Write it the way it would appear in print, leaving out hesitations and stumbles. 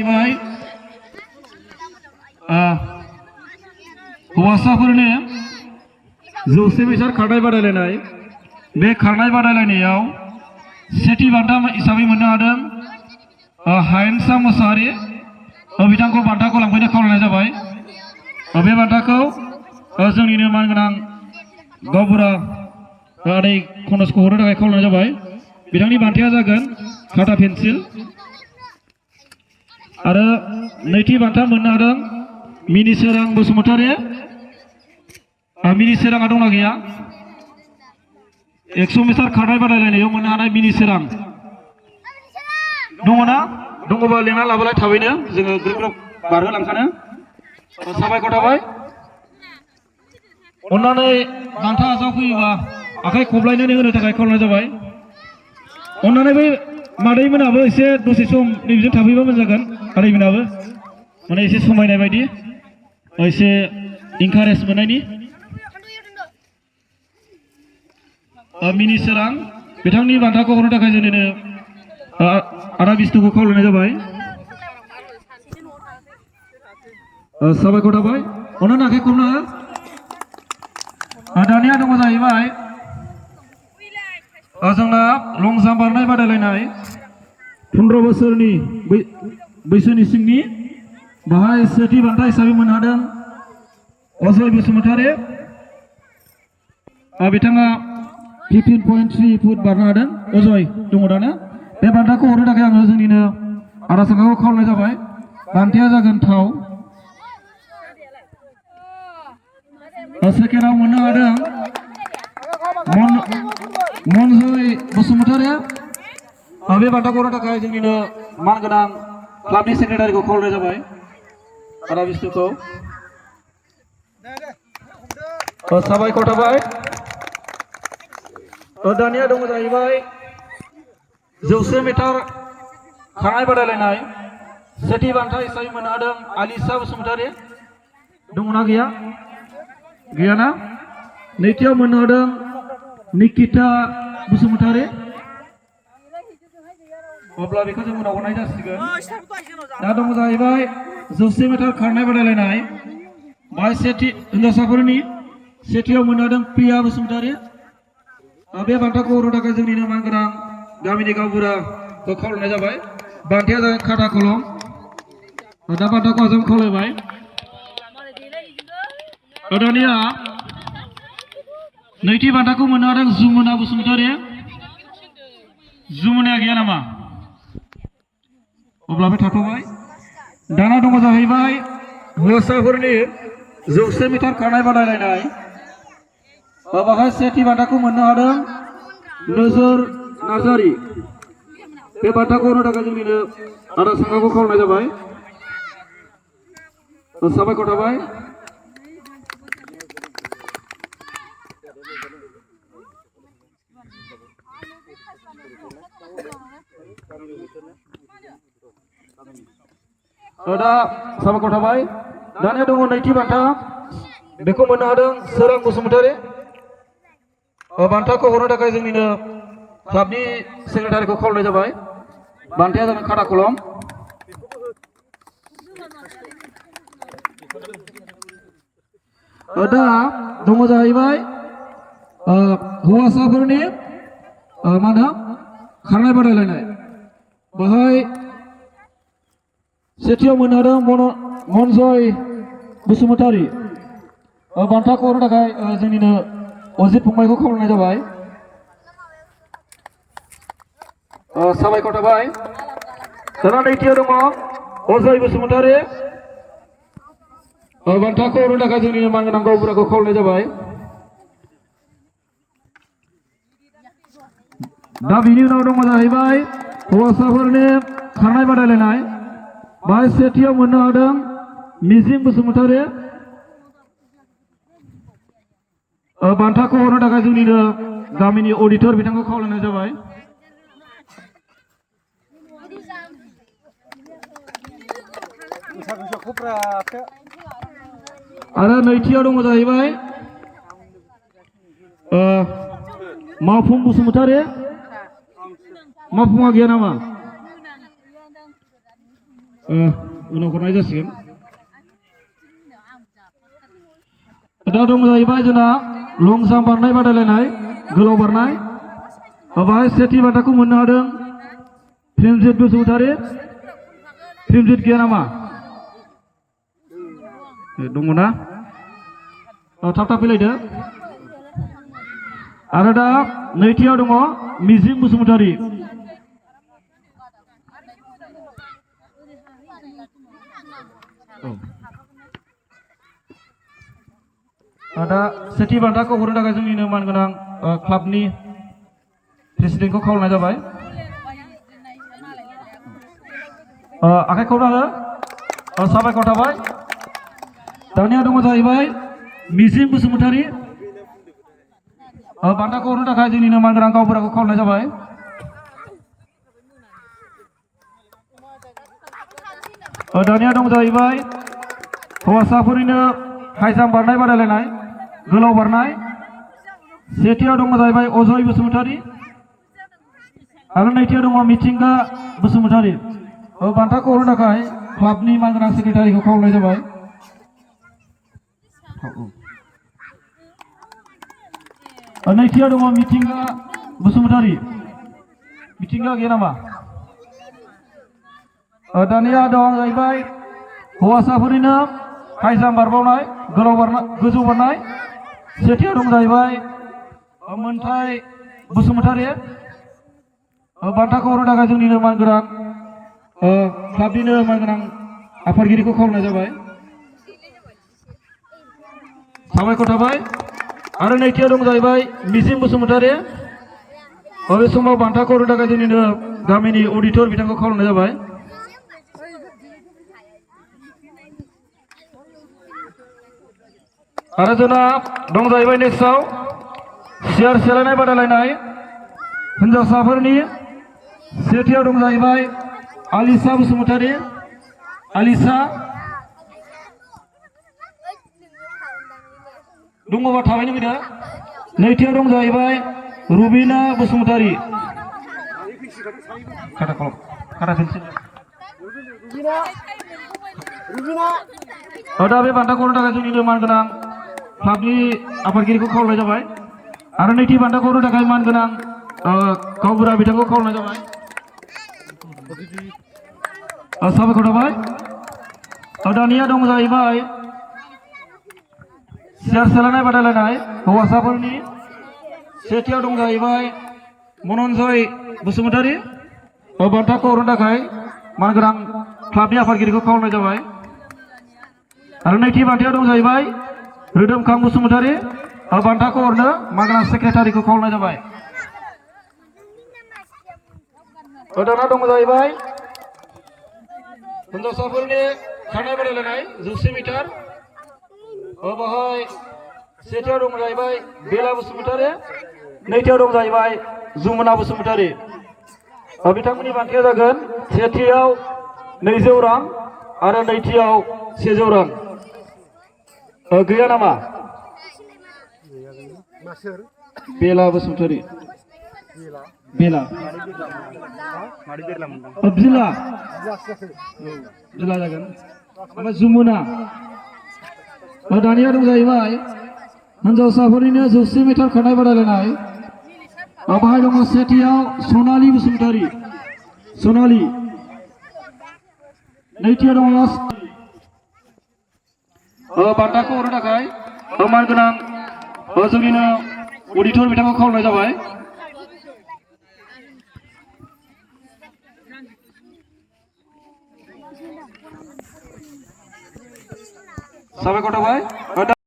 भाई हौवासाफोरनि 100 मिटार खारनाय बादायलायनाय बे खारनाय बादायलायनायाव सेथि बान्था हिसाबै मोननो हादों हायेनसा मोसाहारि बिथांखौ बान्थाखौ लांफैनो खावलायनाय जाबाय बे बान्थाखौ जोंनिनो मानगोनां गावबुरा आदै खनजखौ हरनो थाखाय खावलायनाय जाबाय बिथांनि बान्थाया जागोन खाथा पेन्सिल आरो नैथि बान्था मोननो हादों मिनिसोरां बसुमतारी मिनिसोराङा दंना गैया 100 मिटार खारनाय बादायलायनायाव मोननो हानाय मिनिसोरां दङ ना दङबा लेंना लाबोलाय थाबैनो जोङो ग्रोब ग्रोब बारहोलांखानो साबायखर थाबाय अन्नानै बान्था आजावफैयोबा आखाइ खबलायनानै होनो थाखाय खावलायनाय जाबाय अन्नानै बै मादैमोनाबो एसे दसे सम नैबेजों थाफैबा मोजां जागोन आदैमोनाबो माने एसे समायनाय बायदि एसे इनकारेज मोननायनि मिनिसोरां बिथांनि बान्थाखौ हरनो थाखाय जोंनिनो आदा बिष्णुखौ खावलायनाय जाबाय साबायखर थाबाय अन्नानै आखाइ खबनो दानिया दङ जाहैबाय जोंना लं जाम्प बारनाय बादायलायनाय 15 बोसोरनि बैसोनि सिंनि बाहाय सेथि बान्था हिसाबै मोननो हादों अजय बसुमतारी बिथाङा 15.3 फुट बारनो हादों अजय दङ दाना बे बान्थाखौ हरनो थाखाय आङो जोंनिनो आदा संगाखौ खावलायनाय जाबाय बान्थाया जागोन थाव सेकेन्डआव मोननो हादों मनजय बसुमतारी बे बान्थाखौ हरनो थाखाय जोंनिनो मानगोनां क्लाबनि सेक्रेटारिखौ खावलायनाय जाबाय आदा बिष्णुखौ साबायखर थाबाय दानिया दङ जाहैबाय 100 मिटार खारनाय बादायलायनाय सेथि बान्था हिसाबै मोननो हादों आलिसा बसुमतारी दङना गैया गैयाना नैथियाव मोननो हादों निकिता बसुमतारी अब्ला बेखौ जों उनाव हरनाय जासिगोन दा दङ जाहैबाय 100 मिटार खारनाय बादायलायनाय बाहाय सेथि हिनजावसाफोरनि सेथियाव मोननो हादों प्रिया बसुमतारी बे बान्थाखौ हरनो थाखाय जोंनिनो मानगोनां गामिनि गावबुराखौ खावलायनाय जाबाय बान्थाया जागोन खाथा कलम दा बान्थाखौ आजावनो खावलायबाय दानिया नैथि बान्थाखौ मोननो हादों जुमुना बसुमतारी जुमुनाया गैया नामा अब्ला बे थाथ'बाय दाना दङ जाहैबाय हौवासाफोरनि 100 मिटार खारनाय बादायलायनाय बाहाय सेथि बान्थाखौ मोननो हादों नोजोर नार्जारी बे बान्थाखौ होनो थाखाय जोंनिनो आदा संगाखौ खावलायनाय जाबाय साबायखर थाबाय दा साबायखर थाबाय दानिया दङ नैथि बान्था बेखौ मोननो हादों सोरां बसुमतारी बान्थाखौ हरनो थाखाय जोंनिनो क्लाबनि सेक्रेटारिखौ खावलायनाय जाबाय बान्थाया जागोन खाथा कलम दा दङ जाहैबाय हौवासाफोरनि मा होनो खारनाय बादायलायनाय बाहाय सेथियाव मोननो हादों मनजय बसुमतारी बान्थाखौ हरनो थाखाय जोंनिनो अजित फंबायखौ खावलायनाय जाबाय साबायखर थाबाय दाना नैथियाव दङ अजय बसुमतारी बान्थाखौ हरनो थाखाय जोंनिनो मानगोनां गावबुराखौ खावलायनाय जाबाय दा बिनि उनाव दङ जाहैबाय हौवासाफोरनि खारनाय बादायलायनाय बाहाय सेथियाव मोननो हादों मिजिं बसुमतारी बान्थाखौ हरनो थाखाय जोंनिनो गामिनि अडिटर बिथांखौ खावलायनाय जाबाय आरो नैथियाव दङ जाहैबाय मावफुं बसुमतारी मावफुङा गैया नामा उनाव हरनाय जासिगोन दा दं जाहैबाय जोंना लं जाम्प बारनाय बादायलायनाय गोलाव बारनाय बाहाय सेथि बान्थाखौ मोननो हादों प्रेमजित बसुमतारी प्रेमजित गैया नामा दङ ना थाब थाब फैलायदो आरो दा नैथियाव दङ मिजिं बसुमतारी दा सेथि बान्थाखौ हरनो थाखाय जोंनिनो मानगोनां क्लाबनि प्रेसिडेन्टखौ खावलायनाय जाबाय आखाइ खौराङो साबायखर थाबाय दानिया दङ जाहैबाय मिजिं बसुमतारी बान्थाखौ हरनो थाखाय जोंनिनो मानगोनां गावबुराखौ खावलायनाय जाबाय दानिया दं जाहैबाय हौवासाफोरनिनो हाइ जाम्प बारनाय बादायलायनाय गोलाव बारनाय सेथियाव दङ जाहैबाय अजय बसुमतारी आरो नैथियाव दङ मिथिंगा बसुमतारी बान्थाखौ हरनो थाखाय क्लाबनि मानगोनां सेक्रेटारिखौ खावलायनाय जाबाय नैथियाव दङ मिथिंगा बसुमतारी मिथिंगा गैया नामा दानिया दं जाहैबाय हौवासाफोरनिनो हाइ जाम्प बारबावनाय गोलाव बारनाय गोजौ बारनाय सेथियाव दं जाहैबाय मोन्थाय बसुमतारी बान्थाखौ हरनो थाखाय जोंनिनो मानगोनां क्लाबनिनो मानगोनां आफादगिरिखौ खावलायनाय जाबाय साबायखर थाबाय आरो नैथियाव दं जाहैबाय मिजिं बसुमतारी बे समाव बान्थाखौ हरनो थाखाय जोंनिनो गामिनि अडिटर बिथांखौ खावलायनाय जाबाय आरो जोंना दं जाहैबाय नेक्स्टआव सियार सेलायनाय बादायलायनाय हिन्जावसाफोरनि सेथियाव दं जाहैबाय आलिसा बसुमतारी आलिसा दङबा थाबैनो फैदो नैथियाव दं जाहैबाय रुबिना बसुमतारी दा बे बान्थाखौ हरनो थाखाय जोंनिनो मानगोनां क्लाबनि आफादगिरिखौ खावलायनाय जाबाय आरो नैथि बान्थाखौ हरनो थाखाय मानगोनां गावबुरा बिथांखौ खावलायनाय जाबाय साबायखर थाबाय दानिया दं जाहैबाय सियार सेलायनाय बादायलायनाय हौवासाफोरनि सेथियाव दं जाहैबाय मनन्जय बसुमतारी बान्थाखौ हरनो थाखाय मानगोनां क्लाबनि आफादगिरिखौ खावलायनाय जाबाय आरो नैथि बान्थायाव दं जाहैबाय रोदोमखां बसुमतारी बान्थाखौ हरनो मानगोनां सेक्रेटारिखौ खावलायनाय जाबाय दाना दं जाहैबाय हिन्जावसाफोरनि खारनाय बादायलायनाय 100 मिटार बाहाय सेथियाव दं जाहैबाय बेला बसुमतारी नैथियाव दं जाहैबाय जुमुना बसुमतारी बिथांमोननि बान्थाया जागोन सेथियाव 200 रां आरो नैथियाव 100 रां गैया नामा बेला बसुमतारी बेला बिला बिला जागोन ओमफ्राय जुमुना दानिया दं जाहैबाय हिन्जावसाफोरनिनो 100 मिटार खारनाय बादायलायनाय बाहाय दङ सेथियाव सनालि बसुमतारी सनालि नैथियाव दङ बान्थाखौ हरनो थाखाय मानगोनां जोंनिनो अडिटर बिथांखौ खावलायनाय जाबाय साबायखर थाबाय